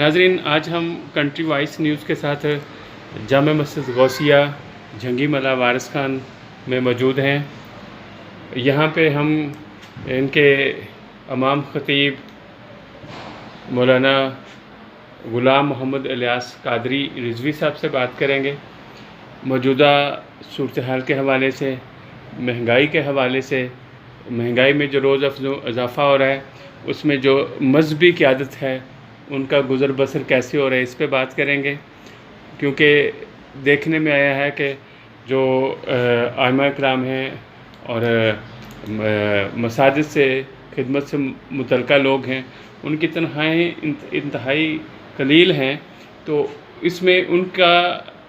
नाज़रीन, आज हम कंट्री वाइज न्यूज़ के साथ जामा मस्जिद गौसिया जंगी मला वारिस खान में मौजूद हैं। यहाँ पे हम इनके इमाम ख़तीब मौलाना ग़ुलाम मोहम्मद इलियास कादरी रिज़वी साहब से बात करेंगे। मौजूदा सूरत हाल के हवाले से, महंगाई के हवाले से, महंगाई में जो रोज़ इजाफ़ा हो रहा है, उसमें जो मजहबी क़यादत है उनका गुज़र बसर कैसे हो रहा है, इस पे बात करेंगे। क्योंकि देखने में आया है कि जो आइमा इकराम हैं और मसाजिद से खिदमत से मुतल्लिक़ लोग हैं, उनकी तनख़्वाहें इंतहाई कलील हैं, तो इसमें उनका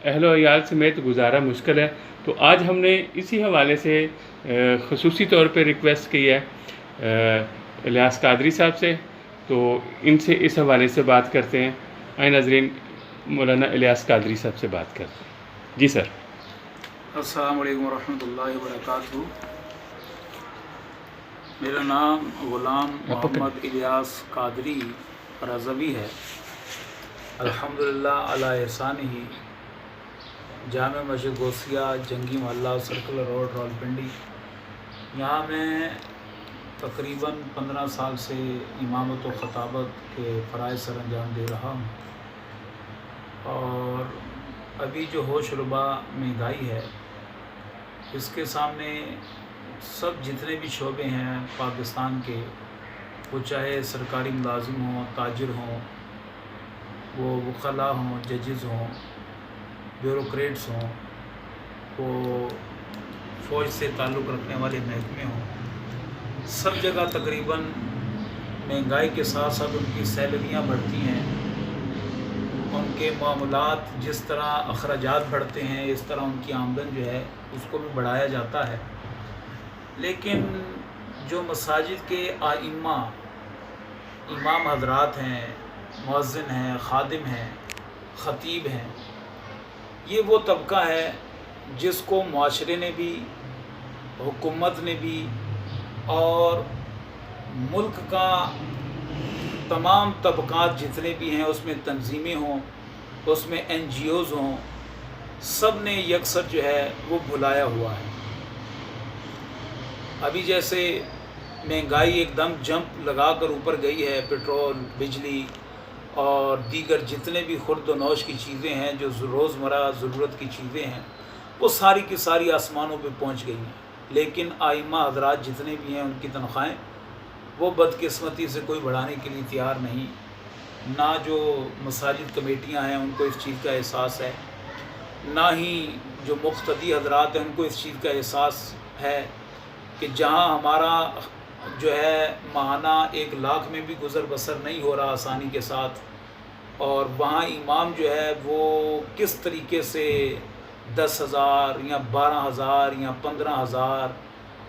अहलो अयाल समेत गुजारा मुश्किल है। तो आज हमने इसी हवाले से ख़ुसूसी तौर पे रिक्वेस्ट की है इलियास कादरी साहब से, तो इनसे इस हवाले से बात करते हैं। आए नाज़रीन, मौलाना इलियास कादरी साहब से बात करते हैं। जी सर। अस्सलामु अलैकुम वरहमतुल्लाहि वबरकातुहू। मेरा नाम ग़ुलाम मोहम्मद इलियास कादरी रज़वी है। अल्हम्दुलिल्लाह अला एहसानिही, जामा मस्जिद गौसिया जंगी महल्ला सर्कुलर रोड रावलपिंडी। यहाँ मैं तकरीबन 15 साल से इमामत व ख़ताबत के फ़राइज़ सर अंजाम दे रहा हूँ। और अभी जो होश रुबा महंगाई है, इसके सामने सब जितने भी शोबे हैं पाकिस्तान के, वो चाहे सरकारी मुलाजिम हों, ताजिर हों, वो वकला हों, जजेस हों, ब्यूरोक्रेट्स हों, वो फ़ौज से ताल्लुक़ रखने वाले महकमे हों, सब जगह तकरीबन महंगाई के साथ साथ उनकी सैलरियाँ बढ़ती हैं, उनके मामलात जिस तरह अखराजात बढ़ते हैं, इस तरह उनकी आमदन जो है उसको भी बढ़ाया जाता है। लेकिन जो मसाजिद के आइम्मा इमाम हज़रात हैं, मुअज़्ज़िन हैं, खादिम हैं, ख़तीब हैं, ये वो तबका है जिसको मुआशरे ने भी, हुकूमत ने भी और मुल्क का तमाम तबक़ात जितने भी हैं, उसमें तंजीमें हों, उसमें NGOs हों, सब ने यकसर जो है वो भुलाया हुआ है। अभी जैसे महंगाई एकदम जंप लगा कर ऊपर गई है, पेट्रोल, बिजली और दीगर जितने भी खुर्द नौश की चीज़ें हैं, जो रोज़मर्रा ज़रूरत की चीज़ें हैं, वो सारी की सारी आसमानों पे पहुंच गई हैं। लेकिन आइम्मा हज़रात जितने भी हैं, उनकी तनख्वाहें वो बदकिस्मती से कोई बढ़ाने के लिए तैयार नहीं। ना जो मसाजिद कमेटियां हैं उनको इस चीज़ का एहसास है, ना ही जो मुक़्तदी हज़रात हैं उनको इस चीज़ का एहसास है कि जहां हमारा जो है माहाना 1 लाख में भी गुज़र बसर नहीं हो रहा आसानी के साथ, और वहाँ इमाम जो है वो किस तरीके से 10,000 या 12,000 या 15,000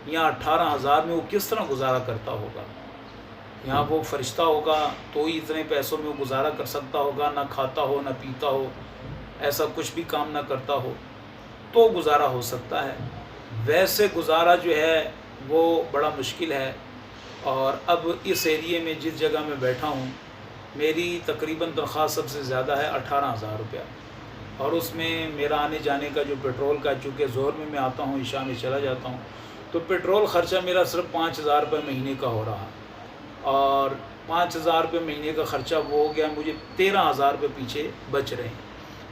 या 18,000 में वो किस तरह गुजारा करता होगा। यहाँ वो फ़रिश्ता होगा तो ही इतने पैसों में वो गुजारा कर सकता होगा, ना खाता हो, ना पीता हो, ऐसा कुछ भी काम ना करता हो, तो गुजारा हो सकता है। वैसे गुजारा जो है वो बड़ा मुश्किल है। और अब इस एरिए में जिस जगह मैं बैठा हूँ, मेरी तकरीबन तनख्वाह सबसे ज़्यादा है 18,000 रुपया, और उसमें मेरा आने जाने का जो पेट्रोल का, चूँकि ज़ोहर में मैं आता हूँ, इशा में चला जाता हूँ, तो पेट्रोल ख़र्चा मेरा सिर्फ 5,000 रुपये महीने का हो रहा। और 5,000 रुपये महीने का ख़र्चा वो हो गया, मुझे 13,000 रुपये पीछे बच रहे हैं।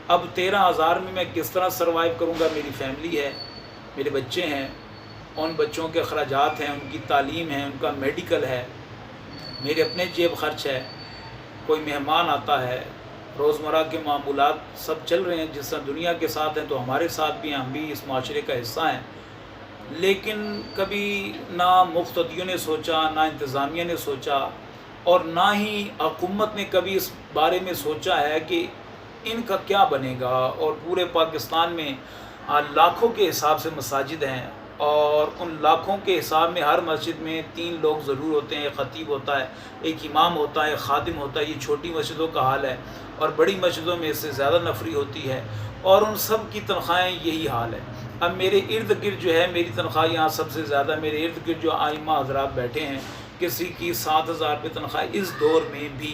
अब 13,000 में मैं किस तरह सर्वाइव करूँगा? मेरी फैमिली है, मेरे बच्चे हैं, उन बच्चों के अखराजात हैं, उनकी तालीम है, उनका मेडिकल है, मेरे अपने जेब खर्च है, कोई मेहमान आता है, रोज़मर्रा के मामूलात सब चल रहे हैं। जिस तरह दुनिया के साथ हैं तो हमारे साथ भी हैं, हम भी इस माशरे का हिस्सा हैं। लेकिन कभी ना मुक़्तदियों ने सोचा, ना इंतज़ामिया ने सोचा, और ना ही हुकूमत ने कभी इस बारे में सोचा है कि इनका क्या बनेगा। और पूरे पाकिस्तान में लाखों के हिसाब से मसाजिद हैं, और उन लाखों के हिसाब में हर मस्जिद में 3 लोग ज़रूर होते हैं। एक ख़तीब होता है, एक इमाम होता है, एक खादिम होता है। ये छोटी मस्जिदों का हाल है, और बड़ी मस्जिदों में इससे ज़्यादा नफरी होती है, और उन सब की तनख्वाहें यही हाल है। अब मेरे इर्द गिर्द जो है, मेरी तनख्वाह यहाँ सबसे ज़्यादा, मेरे इर्द गिर्द जो आइम्मा हज़रात बैठे हैं, किसी की 7,000 रुपये तनख्वाह इस दौर में भी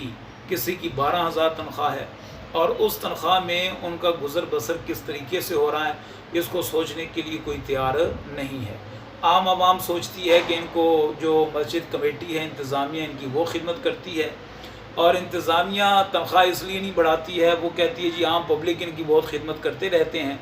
किसी की 12,000 तनख्वाह है, और उस तनख्वाह में उनका गुज़र बसर किस तरीके से हो रहा है इसको सोचने के लिए कोई तैयार नहीं है। आम आवाम सोचती है कि इनको जो मस्जिद कमेटी है, इंतज़ामिया, इनकी वो खिदमत करती है, और इंतज़ामिया तनख्वाह इसलिए नहीं बढ़ाती है, वो कहती है जी आम पब्लिक इनकी बहुत खिदमत करते रहते हैं।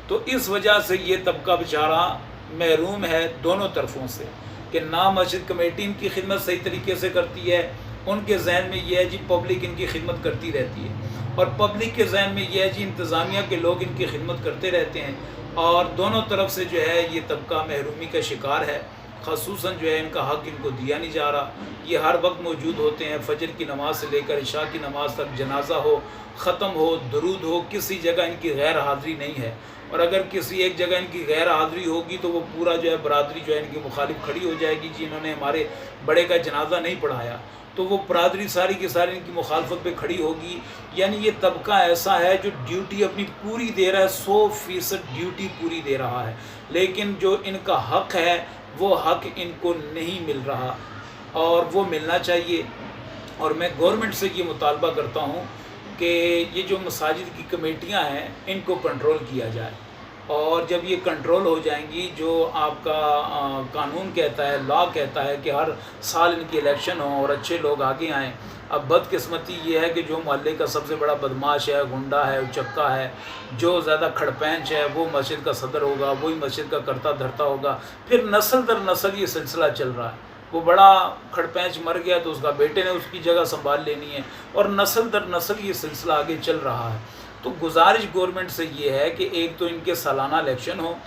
तो इस वजह से ये तबका बेचारा महरूम है दोनों तरफ़ों से, कि ना मस्जिद कमेटी इनकी खिदमत सही तरीके से करती है, उनके जहन में यह है जी पब्लिक इनकी खिदमत करती रहती है, और पब्लिक के जहन में यह है जी इंतज़ामिया के लोग इनकी खिदमत करते रहते हैं, और दोनों तरफ से जो है ये तबका महरूमी का शिकार है। ख़ुसूसन जो है इनका हक़ इनको दिया नहीं जा रहा। ये हर वक्त मौजूद होते हैं, फजर की नमाज़ से लेकर इशा की नमाज़ तक, जनाजा हो, ख़त्म हो, दरूद हो, किसी जगह इनकी गैर हाज़िरी नहीं है। और अगर किसी एक जगह इनकी गैर हाज़िरी होगी तो वो पूरा जो है बरादरी जो है इनकी मुखालिफ खड़ी हो जाएगी जी इन्होंने हमारे बड़े का जनाजा नहीं पढ़ाया, तो वो बरादरी सारी की सारी इनकी मुखालफत पे खड़ी होगी। यानी ये तबका ऐसा है जो ड्यूटी अपनी पूरी दे रहा है, 100% ड्यूटी पूरी दे रहा है, लेकिन जो इनका हक़ है वो हक़ इनको नहीं मिल रहा, और वो मिलना चाहिए। और मैं गवर्नमेंट से ये मुतालबा करता हूँ कि ये जो मसाजिद की कमेटियाँ हैं इनको कंट्रोल किया जाए, और जब ये कंट्रोल हो जाएंगी, जो आपका कानून कहता है, लॉ कहता है कि हर साल इनकी इलेक्शन हो और अच्छे लोग आगे आएँ। अब बदकिस्मती ये है कि जो मोहल्ले का सबसे बड़ा बदमाश है, गुंडा है, उचक्का है, जो ज़्यादा खड़पैंच है, वो मस्जिद का सदर होगा, वही मस्जिद का करता धरता होगा। फिर नस्ल दर नस्ल ये सिलसिला चल रहा है। वो बड़ा खड़पैंच मर गया तो उसका बेटे ने उसकी जगह संभाल लेनी है, और नस्ल दर नस्ल ये सिलसिला आगे चल रहा है। तो गुजारिश गवर्नमेंट से ये है कि एक तो इनके सालाना इलेक्शन हो,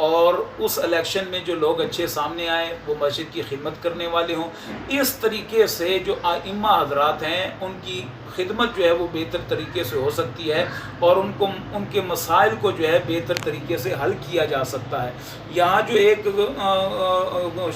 और उस इलेक्शन में जो लोग अच्छे सामने आए वो मस्जिद की खिदमत करने वाले हों। इस तरीके से जो आइम्मा हज़रात हैं उनकी खिदमत जो है वो बेहतर तरीके से हो सकती है, और उनको उनके मसाइल को जो है बेहतर तरीके से हल किया जा सकता है। यहाँ जो एक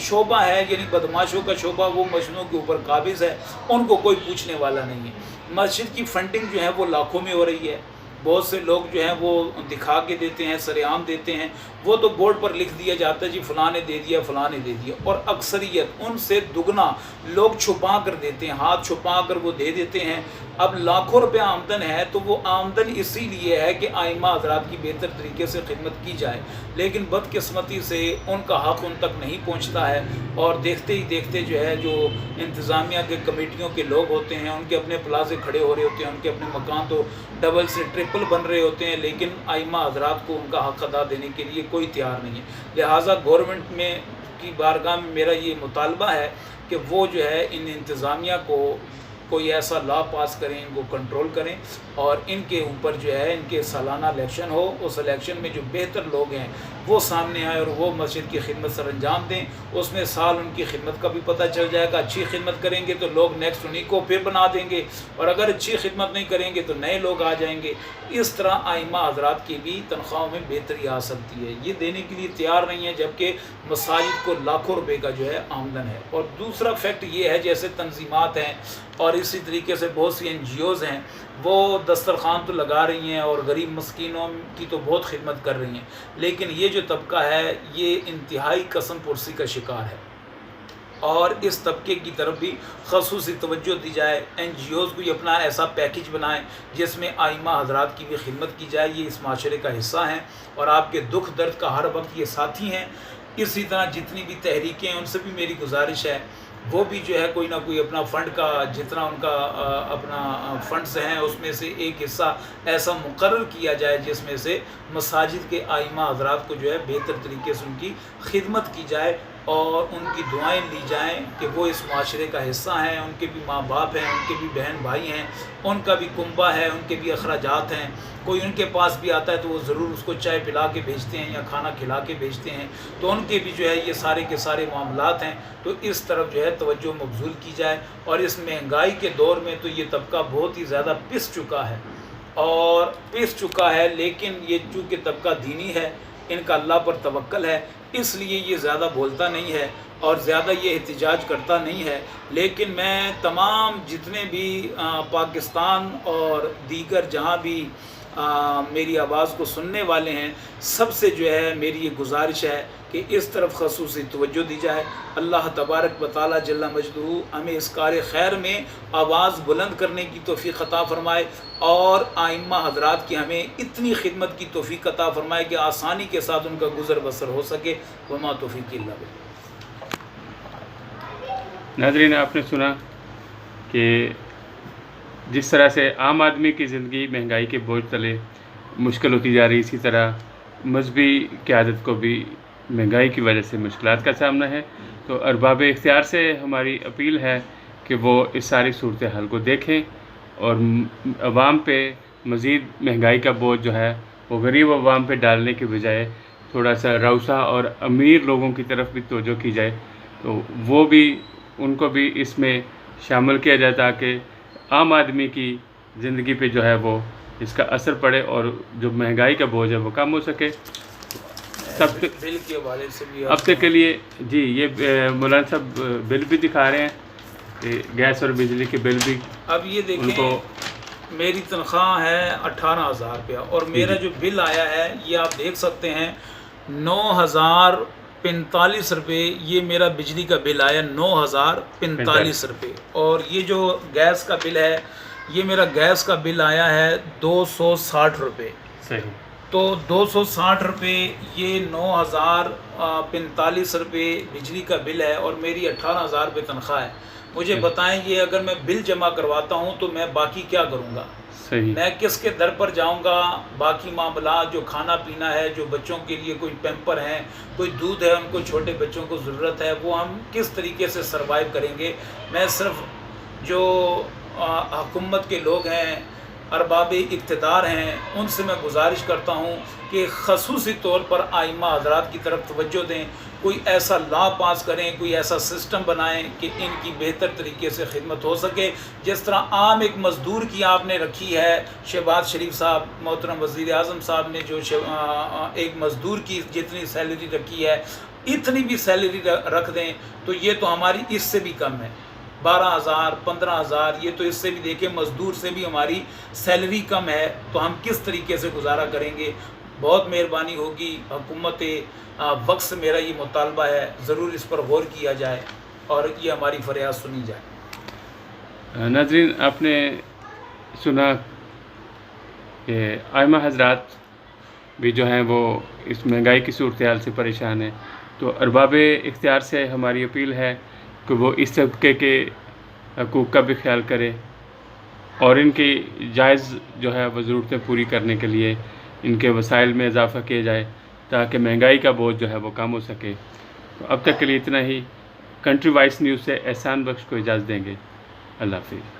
शोबा है यानी बदमाशों का शोबा, वो मस्जिदों के ऊपर काबिज़ है, उनको कोई पूछने वाला नहीं है। मस्जिद की फंडिंग जो है वो लाखों में हो रही है, बहुत से लोग जो हैं वो दिखा के देते हैं, सरेआम देते हैं, वो तो बोर्ड पर लिख दिया जाता है जी फ़लाँ ने दे दिया, फ़लाँ ने दे दिया, और अक्सरियत उनसे दुगना लोग छुपा कर देते हैं, हाथ छुपा कर वो दे देते हैं। अब लाखों रुपये आमदन है तो वो आमदन इसीलिए है कि आइम्मा हज़रात की बेहतर तरीके से खिदमत की जाए, लेकिन बदकिस्मती से उनका हक़ उन तक नहीं पहुंचता है, और देखते ही देखते जो है जो इंतज़ामिया के कमेटियों के लोग होते हैं उनके अपने प्लाजे खड़े हो रहे होते हैं, उनके अपने मकान तो डबल से ट्रिपल बन रहे होते हैं, लेकिन आइम्मा हज़रात को उनका हक़ अदा देने के लिए कोई तैयार नहीं है। लिहाजा गवर्नमेंट में की बारगाह में मेरा ये मुतालबा है कि वो जो है इन इंतज़ामिया को कोई ऐसा लॉ पास करें, इनको कंट्रोल करें, और इनके ऊपर जो है इनके सालाना इलेक्शन हो, उस इलेक्शन में जो बेहतर लोग हैं वो सामने आए और वो मस्जिद की खिदमत सर अंजाम दें। उसमें साल उनकी खिदमत का भी पता चल जाएगा। अच्छी खिदमत करेंगे तो लोग नेक्स्ट उन्हीं को फिर बना देंगे, और अगर अच्छी खिदमत नहीं करेंगे तो नए लोग आ जाएंगे। इस तरह आइम्मा हज़रात की भी तनख्वाहों में बेहतरी आ सकती है। ये देने के लिए तैयार नहीं है, जबकि मसाजिद को लाखों रुपए का जो है आमदन है। और दूसरा फैक्ट ये है, जैसे तंजीमात हैं और इसी तरीके से बहुत सी NGOs हैं, वो दस्तरखान तो लगा रही हैं और गरीब मस्कीनों की तो बहुत खिदमत कर रही हैं, लेकिन ये जो तबका है ये इंतहाई कसम पुरसी का शिकार है, और इस तबके की तरफ भी ख़ुसूसी तवज्जो दी जाए। NGOs को ये अपना ऐसा पैकेज बनाएं जिसमें आइम्मा हज़रात की भी खिदमत की जाए। ये इस माशरे का हिस्सा हैं और आपके दुख दर्द का हर वक्त ये साथी हैं। इसी तरह जितनी भी तहरीकें हैं उनसे भी मेरी गुजारिश है वो भी जो है कोई ना कोई अपना फ़ंड का जितना उनका अपना फ़ंड्स हैं उसमें से एक हिस्सा ऐसा मुकर्रर किया जाए जिसमें से मसाजिद के आइम्मा हज़रात को जो है बेहतर तरीके से उनकी खिदमत की जाए और उनकी दुआएं ली जाएं कि वो इस माशरे का हिस्सा हैं। उनके भी माँ बाप हैं, उनके भी बहन भाई हैं, उनका भी कुंबा है, उनके भी अखराजात हैं। कोई उनके पास भी आता है तो वो ज़रूर उसको चाय पिला के भेजते हैं या खाना खिला के भेजते हैं, तो उनके भी जो है ये सारे के सारे मामलात हैं। तो इस तरफ जो है तवज्जो मबज़ूल की जाए। और इस महंगाई के दौर में तो ये तबका बहुत ही ज़्यादा पिस चुका है लेकिन ये चूँकि तबका दीनी है, इनका अल्लाह पर तवक्कल है, इसलिए ये ज़्यादा बोलता नहीं है और ज़्यादा ये एहतिजाज करता नहीं है। लेकिन मैं तमाम जितने भी पाकिस्तान और दीगर जहाँ भी میری آواز کو سننے والے ہیں، سب سے جو ہے میری یہ گزارش ہے کہ اس طرف خصوصی توجہ دی جائے۔ اللہ تبارک و تعالی جل مجدہ ہمیں اس کار خیر میں آواز بلند کرنے کی توفیق عطا فرمائے، اور آئمہ حضرات کی ہمیں اتنی خدمت کی توفیق عطا فرمائے کہ آسانی کے ساتھ ان کا گزر بسر ہو سکے۔ وما توفیق الا باللہ۔ ناظرین، آپ نے سنا کہ جس طرح سے عام آدمی کی زندگی مہنگائی کے بوجھ تلے مشکل ہوتی جا رہی، اسی طرح مذہبی قیادت کو بھی مہنگائی کی وجہ سے مشکلات کا سامنا ہے۔ تو ارباب اختیار سے ہماری اپیل ہے کہ وہ اس ساری صورتحال کو دیکھیں اور عوام پہ مزید مہنگائی کا بوجھ جو ہے وہ غریب عوام پہ ڈالنے کے بجائے تھوڑا سا روسا اور امیر لوگوں کی طرف بھی توجہ کی جائے، تو وہ بھی ان کو بھی اس میں شامل کیا جائے تاکہ عام آدمی کی زندگی پہ جو ہے وہ اس کا اثر پڑے اور جو مہنگائی کا بوجھ ہے وہ کم ہو سکے۔ بل کے حوالے سے بھی اب تک کے لیے جی یہ مولانا صاحب بل بھی دکھا رہے ہیں کہ گیس اور بجلی کے بل بھی اب یہ ان دیکھیں، کو میری تنخواہ ہے 18,000 روپیہ، اور میرا جو بل آیا ہے یہ آپ دیکھ سکتے ہیں 9,045 روپے، یہ میرا بجلی کا بل آیا 9,045 روپے، اور یہ جو گیس کا بل ہے یہ میرا گیس کا بل آیا ہے 260 روپے۔ صحیح، تو 260 روپے، یہ 9,045 روپے بجلی کا بل ہے، اور میری 18,000 روپے تنخواہ ہے۔ مجھے بتائیں یہ اگر میں بل جمع کرواتا ہوں تو میں باقی کیا کروں گا؟ صحیح، میں کس کے در پر جاؤں گا؟ باقی معاملات جو کھانا پینا ہے، جو بچوں کے لیے کوئی پیمپر ہیں، کوئی دودھ ہے، ان کو چھوٹے بچوں کو ضرورت ہے، وہ ہم کس طریقے سے سروائیو کریں گے؟ میں صرف جو حکومت کے لوگ ہیں، ارباب اقتدار ہیں، ان سے میں گزارش کرتا ہوں کہ خصوصی طور پر آئمہ حضرات کی طرف توجہ دیں، کوئی ایسا لا پاس کریں، کوئی ایسا سسٹم بنائیں کہ ان کی بہتر طریقے سے خدمت ہو سکے۔ جس طرح عام ایک مزدور کی آپ نے رکھی ہے، شہباز شریف صاحب محترم وزیر اعظم صاحب نے جو ایک مزدور کی جتنی سیلری رکھی ہے، اتنی بھی سیلری رکھ دیں تو یہ تو ہماری اس سے بھی کم ہے، 12,000 15,000، یہ تو اس سے بھی دیکھیں مزدور سے بھی ہماری سیلری کم ہے، تو ہم کس طریقے سے گزارا کریں گے؟ بہت مہربانی ہوگی، حکومت وقت سے میرا یہ مطالبہ ہے، ضرور اس پر غور کیا جائے اور یہ ہماری فریاد سنی جائے۔ ناظرین، آپ نے سنا کہ آئمہ حضرات بھی جو ہیں وہ اس مہنگائی کی صورتحال سے پریشان ہیں، تو ارباب اختیار سے ہماری اپیل ہے کہ وہ اس طبقے کے حقوق کا بھی خیال کرے اور ان کی جائز جو ہے وہ ضرورتیں پوری کرنے کے لیے ان کے وسائل میں اضافہ کیا جائے تاکہ مہنگائی کا بوجھ جو ہے وہ کم ہو سکے۔ تو اب تک کے لیے اتنا ہی۔ کنٹری وائس نیوز سے احسان بخش کو اجازت دیں گے۔ اللہ حافظ۔